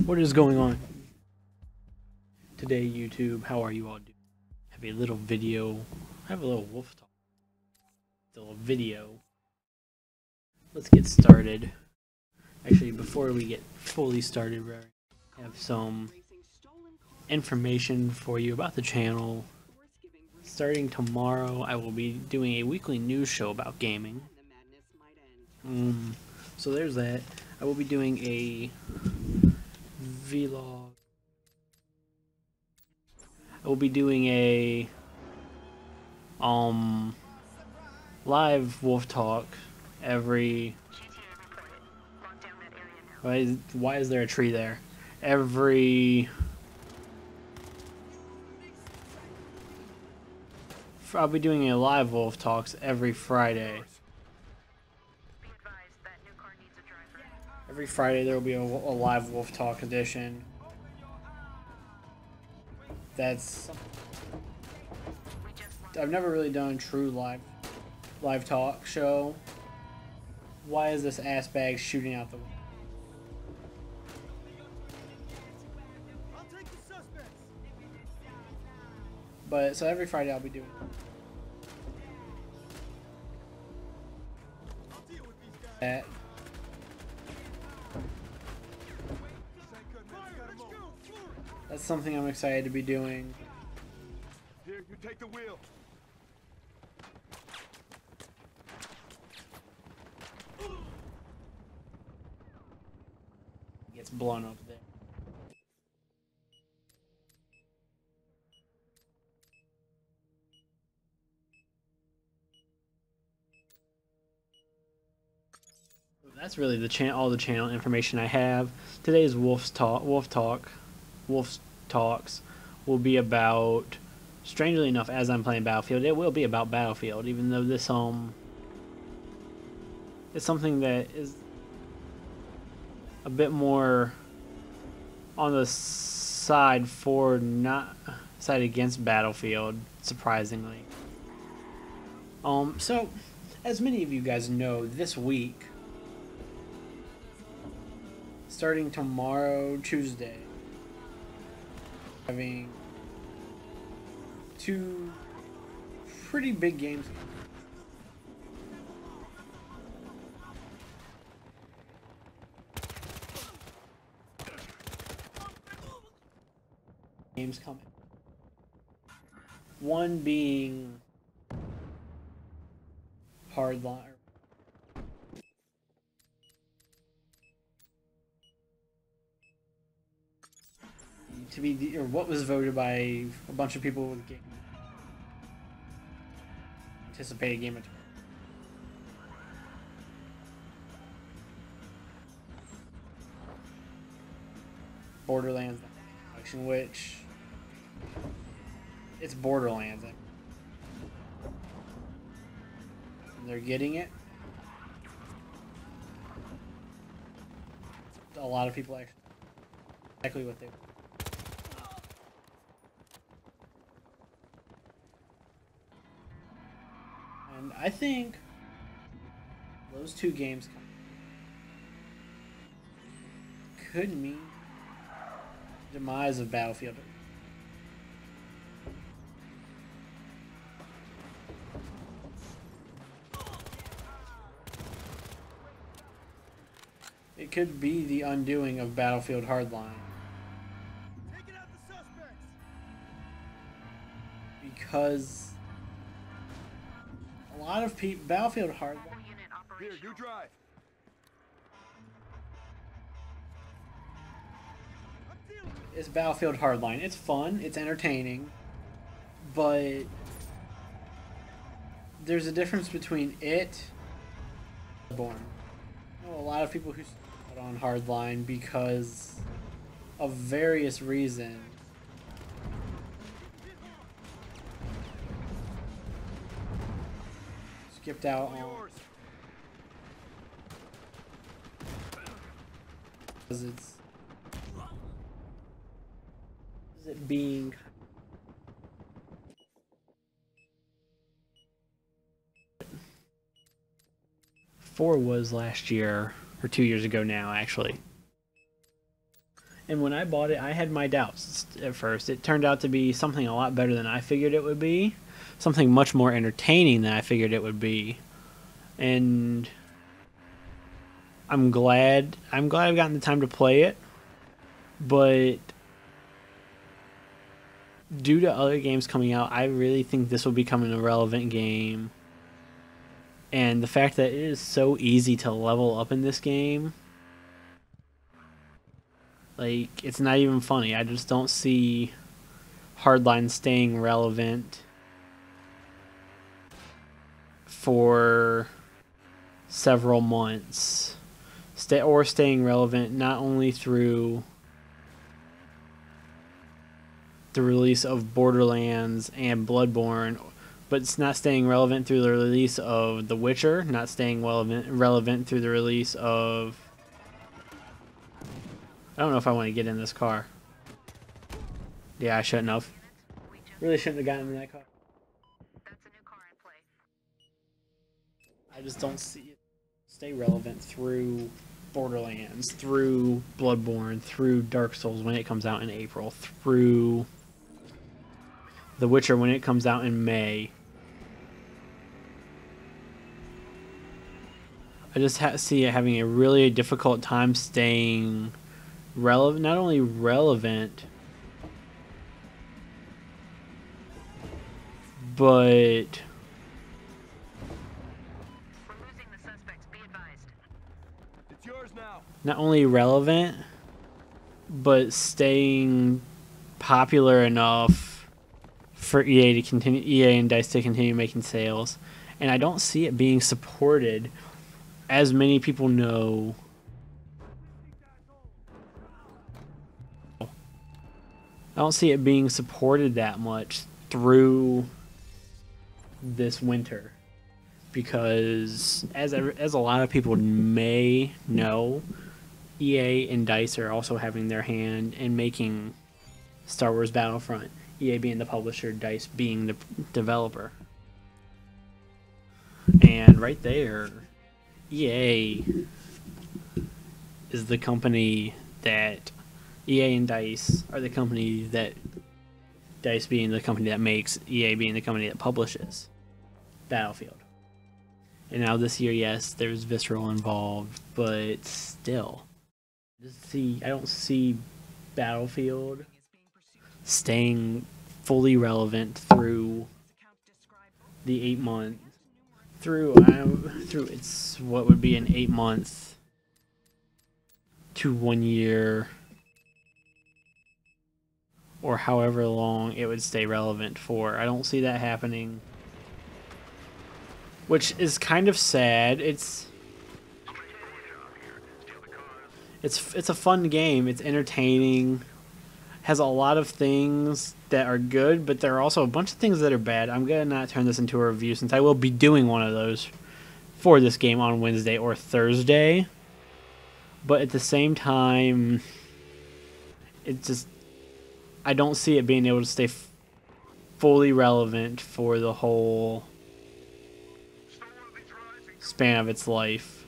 What is going on today, YouTube? How are you all doing? Have a little video. I have a little wolf talk. Still a video. Let's get started. Actually, before we get fully started, I have some information for you about the channel. Starting tomorrow, I will be doing a weekly news show about gaming. So there's that. I will be doing a vlog. I will be doing a live wolf talk every. Why is there a tree there? I'll be doing a live wolf talks every Friday. Every Friday there will be a live wolf talk edition. I've never really done a true live talk show. Why is this ass bag shooting out the window? But so every Friday I'll be doing that. That's something I'm excited to be doing. Here, you take the wheel. Gets blown up there. That's really all the channel information I have. Today's Wolf Talks will be about, strangely enough, as I'm playing Battlefield, it will be about Battlefield, even though this is something that is a bit more on the side against Battlefield, surprisingly. So as many of you guys know, this week, starting tomorrow, Tuesday, having two pretty big games. Games coming. One being Hardline. To be what was voted by a bunch of people with anticipated game of Borderlands, which it's Borderlands. They're getting it. A lot of people actually exactly what they. And I think those two games could mean demise of Battlefield. It could be the undoing of Battlefield Hardline. Because a lot of people, Battlefield Hardline. Here, you drive. It's Battlefield Hardline. It's fun, it's entertaining, but there's a difference between it and Born. I know a lot of people who start on Hardline because of various reasons. Skipped out on because it being four was last year or 2 years ago now, actually. And when I bought it, I had my doubts at first. It turned out to be something a lot better than I figured it would be. Something much more entertaining than I figured it would be. And I'm glad I've gotten the time to play it. But due to other games coming out, I really think this will become an irrelevant game. And the fact that it is so easy to level up in this game, like, it's not even funny. I just don't see Hardline staying relevant for several months. Staying relevant not only through the release of Borderlands and Bloodborne, but it's not staying relevant through the release of The Witcher, not staying relevant through the release of... I don't know if I want to get in this car. Yeah, I shouldn't have. Really shouldn't have gotten in that car. I just don't see it stay relevant through Borderlands, through Bloodborne, through Dark Souls when it comes out in April, through The Witcher when it comes out in May. I just see it having a really difficult time staying relevant, not only relevant, but not only relevant, but staying popular enough for EA and DICE to continue making sales. And I don't see it being supported, as many people know. I don't see it being supported that much through this winter, because as a lot of people may know, EA and DICE are also having their hand in making Star Wars Battlefront. EA being the publisher, DICE being the developer. And right there, EA is the company that... EA and DICE are the company that... DICE being the company that makes, EA being the company that publishes Battlefield. And now this year, yes, there's Visceral involved, but still. I don't see Battlefield staying fully relevant through the 8 month... through it's what would be an 8 month to 1 year, or however long it would stay relevant for. I don't see that happening, which is kind of sad. It's a fun game. It's entertaining. Has a lot of things that are good, but there are also a bunch of things that are bad. I'm gonna not turn this into a review, since I will be doing one of those for this game on Wednesday or Thursday. But at the same time, I don't see it being able to stay fully relevant for the whole span of its life.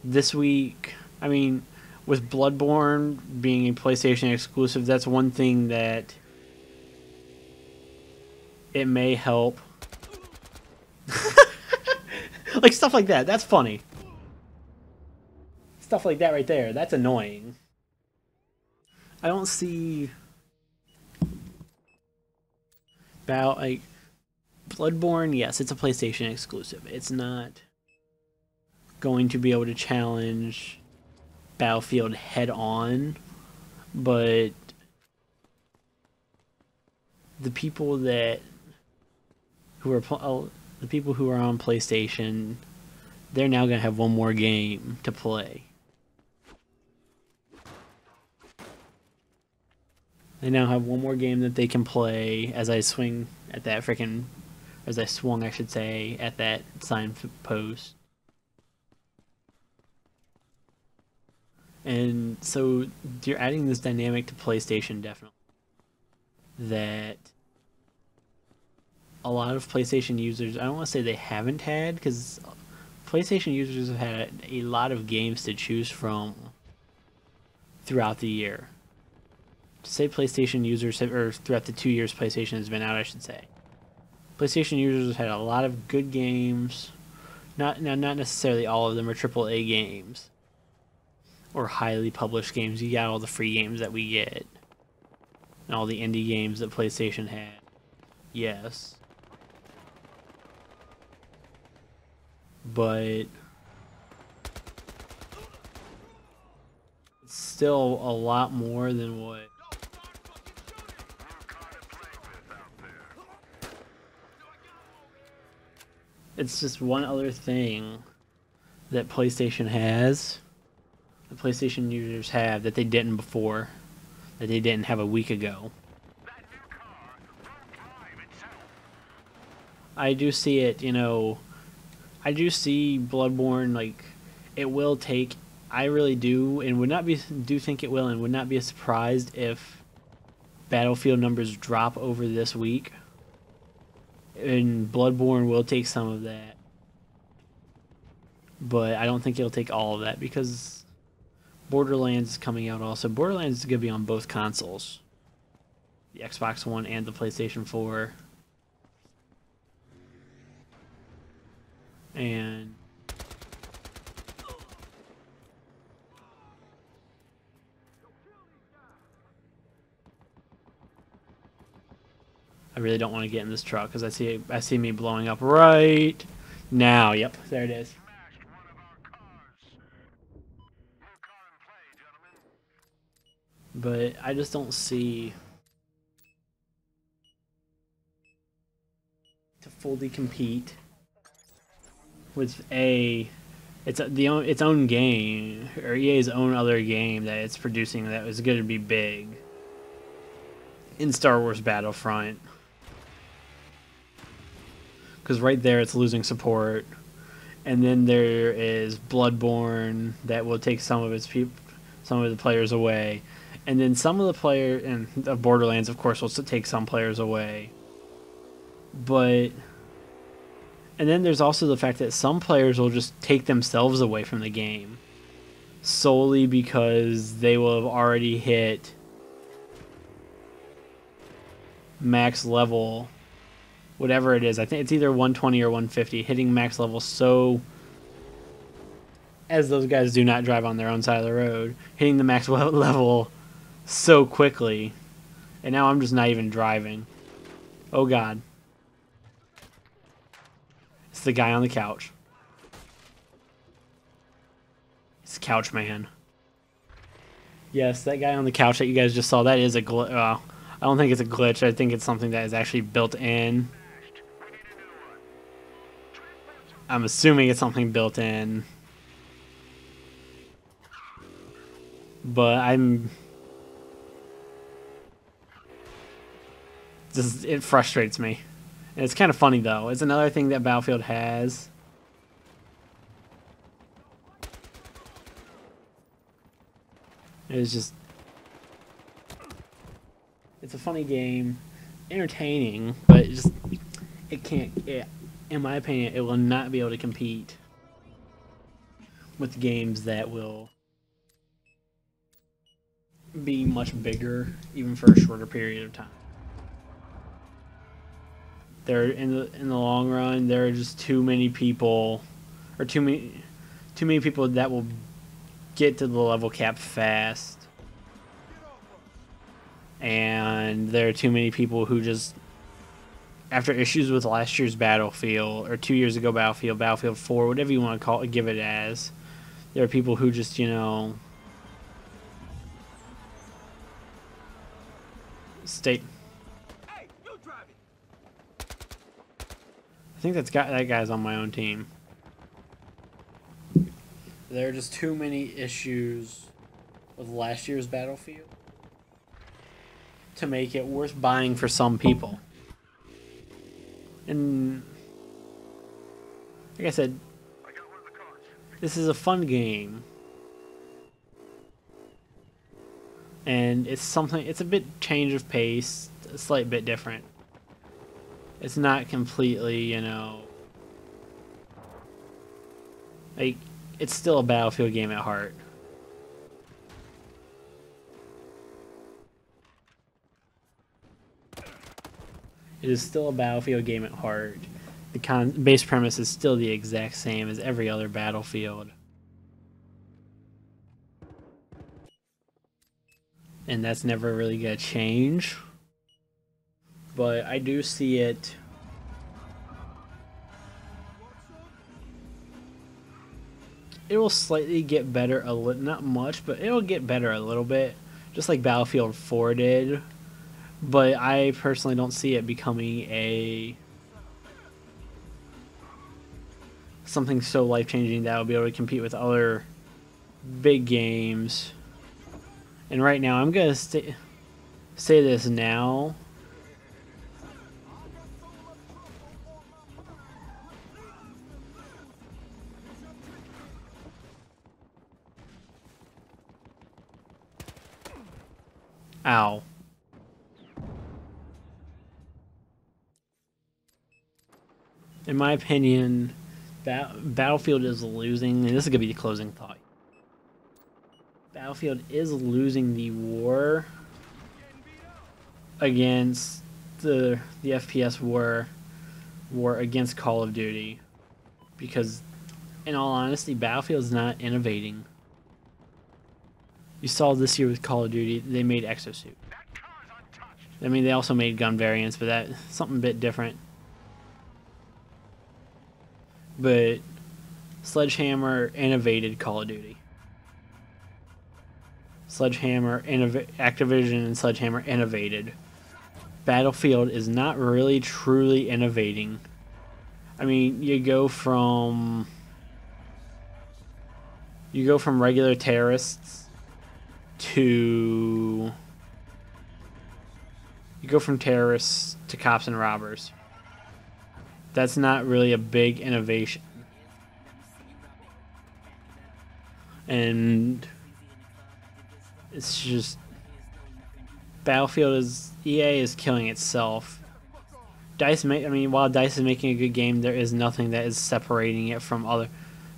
This week, I mean, with Bloodborne being a PlayStation exclusive, that's one thing that it may help. Like, stuff like that. That's funny. Stuff like that right there. That's annoying. I don't see... like, Bloodborne, yes, it's a PlayStation exclusive. It's not going to be able to challenge Battlefield head on, but the people who are on PlayStation, they're now going to have one more game to play. They now have one more game that they can play as I swung at that I should say, at that signpost. And so you're adding this dynamic to PlayStation, definitely, that a lot of PlayStation users, I don't want to say they haven't had, because PlayStation users have had a lot of games to choose from throughout the year. To say PlayStation users have, or throughout the 2 years PlayStation has been out, I should say. PlayStation users had a lot of good games. Not necessarily all of them are AAA games or highly published games. You got all the free games that we get and all the indie games that PlayStation had. Yes. But it's still a lot more than what it's just one other thing that PlayStation has, the PlayStation users have that they didn't before, that they didn't have a week ago. I do see it, you know, I do see Bloodborne, like, it will take, I really do, and do think it will, and would not be surprised if Battlefield numbers drop over this week. And Bloodborne will take some of that. But I don't think it'll take all of that because Borderlands is coming out also. Borderlands is going to be on both consoles. The Xbox One and the PlayStation 4. And I really don't want to get in this truck because I see me blowing up right now. Yep, there it is. But I just don't see to fully compete with its own game, or EA's own other game that it's producing that was going to be big in Star Wars Battlefront. Because right there it's losing support, and then there is Bloodborne that will take some of the players away, and then some of the players of Borderlands, of course, will take some players away. But and then there's also the fact that some players will just take themselves away from the game solely because they will have already hit max level. Whatever it is, I think it's either 120 or 150, hitting max level so, as those guys do not drive on their own side of the road, hitting the max level so quickly, and now I'm just not even driving. Oh god. It's the guy on the couch. It's Couch Man. Yes, that guy on the couch that you guys just saw, that is a glitch. I don't think it's a glitch, I think it's something that is actually built in. I'm assuming it's something built in, but it frustrates me. And it's kind of funny though. It's another thing that Battlefield has. It's a funny game, entertaining, but it can't. In my opinion, it will not be able to compete with games that will be much bigger, even for a shorter period of time. There, in the long run, there are just too many people, or too many people that will get to the level cap fast, and there are too many people who just, after issues with last year's Battlefield, or 2 years ago Battlefield 4, whatever you want to give it as, there are people who just, you know, Hey, you driving. I think that guy's on my own team. There are just too many issues with last year's Battlefield to make it worth buying for some people. And like I said, this is a fun game. And it's a bit change of pace, a slight bit different. It's not completely, you know, like, it's still a Battlefield game at heart. It is still a Battlefield game at heart. The base premise is still the exact same as every other Battlefield. And that's never really going to change. But I do see it. It will slightly get better a little, not much, but it'll get better a little bit, just like Battlefield 4 did. But I personally don't see it becoming something so life-changing that will be able to compete with other big games. And right now, I'm gonna say this now. Ow. In my opinion, Battlefield is losing, and this is going to be the closing thought. Battlefield is losing the war against the FPS war against Call of Duty. Because, in all honesty, Battlefield is not innovating. You saw this year with Call of Duty, they made Exosuit. I mean, they also made gun variants, but that's something a bit different. But Sledgehammer innovated Call of Duty. Activision and Sledgehammer innovated. Battlefield is not really truly innovating. I mean, you go from regular terrorists to cops and robbers. That's not really a big innovation. And it's just EA is killing itself. While DICE is making a good game, there is nothing that is separating it from other.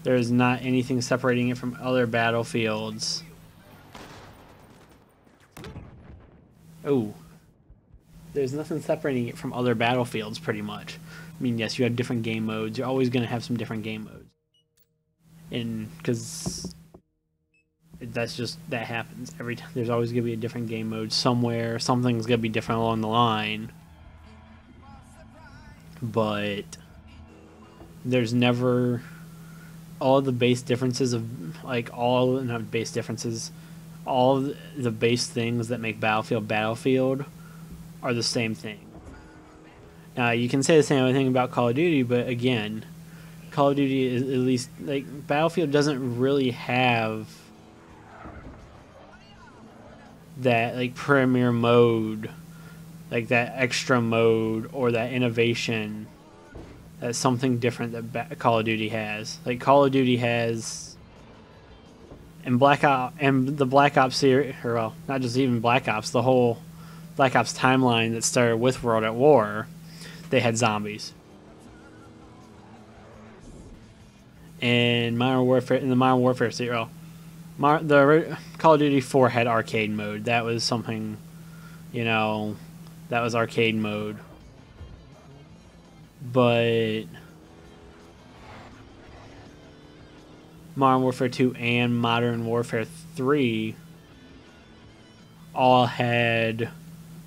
There is not anything separating it from other Battlefields. Oh. There's nothing separating it from other Battlefields, pretty much. I mean, yes, you have different game modes. You're always going to have some different game modes. And because that happens every time. There's always going to be a different game mode somewhere. Something's going to be different along the line. But there's never all the base differences of all the base things that make Battlefield are the same thing. Now, you can say the same thing about Call of Duty, but again, Call of Duty is at least Battlefield doesn't really have that premier mode, that extra mode or that innovation. That's something different that Call of Duty has. Call of Duty has, and the Black Ops series, or well, not just even Black Ops, the whole Black Ops timeline that started with World at War, they had zombies. And the Modern Warfare series, the Call of Duty 4 had arcade mode. That was something, that was arcade mode. But Modern Warfare 2 and Modern Warfare 3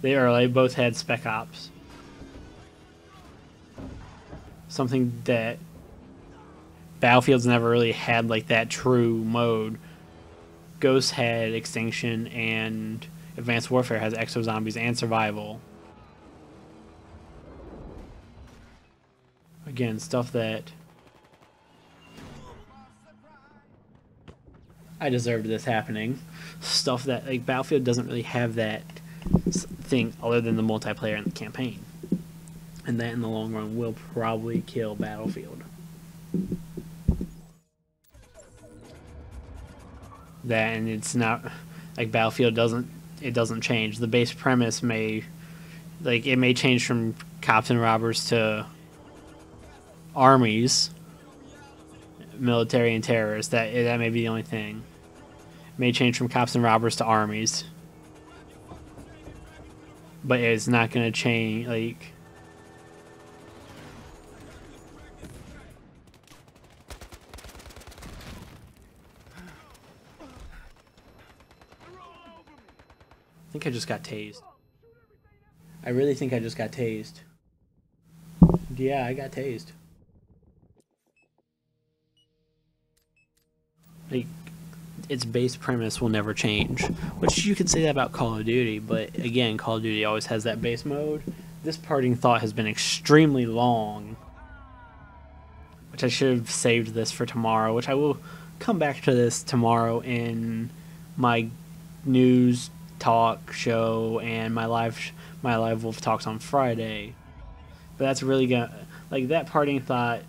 they both had Spec Ops. Something that Battlefield's never really had that true mode. Ghost had Extinction, and Advanced Warfare has Exo Zombies and Survival. Again, stuff that I deserved this happening. Stuff that Battlefield doesn't really have that thing other than the multiplayer and the campaign. And that in the long run will probably kill Battlefield. That, and it's not Battlefield doesn't change. The base premise may change from cops and robbers to armies, military and terrorists. That may be the only thing. It may change from cops and robbers to armies, but it's not going to change. think I just got tased. I really think I just got tased. Yeah, I got tased. Like, its base premise will never change, which you could say that about Call of Duty, but again, Call of Duty always has that base mode. This parting thought has been extremely long, which I should have saved this for tomorrow, which I will come back to this tomorrow in my news talk show and my live Wolf Talks on Friday. But that's really gonna, like, that parting thought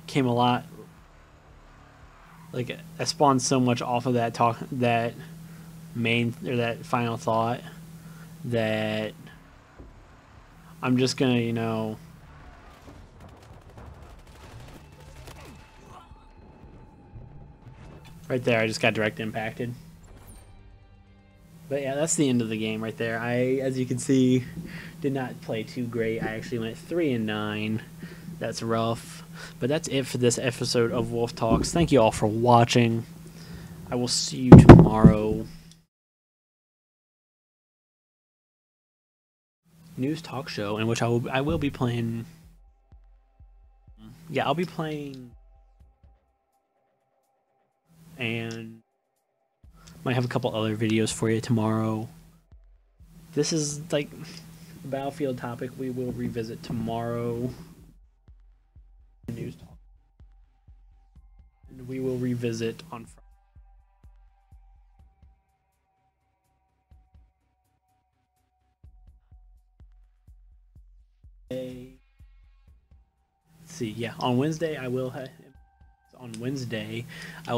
came a lot, like, I spawned so much off of that talk, that final thought, that I'm just gonna, you know, right there, I just got direct impacted. But yeah, that's the end of the game right there. As you can see, did not play too great. I actually went 3-9. That's rough. But that's it for this episode of Wolf Talks. Thank you all for watching. I will see you tomorrow. News talk show in which I will be playing. Yeah, I'll be playing, and might have a couple other videos for you tomorrow. This is like the Battlefield topic we will revisit tomorrow. News talk. And we will revisit on Friday. Let's see, yeah, on Wednesday I will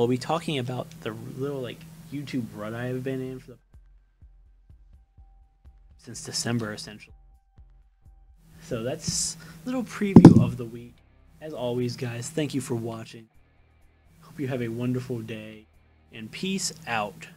be talking about the little, like, YouTube rut I have been in since December, essentially. So that's a little preview of the week. As always, guys, thank you for watching. Hope you have a wonderful day, and peace out.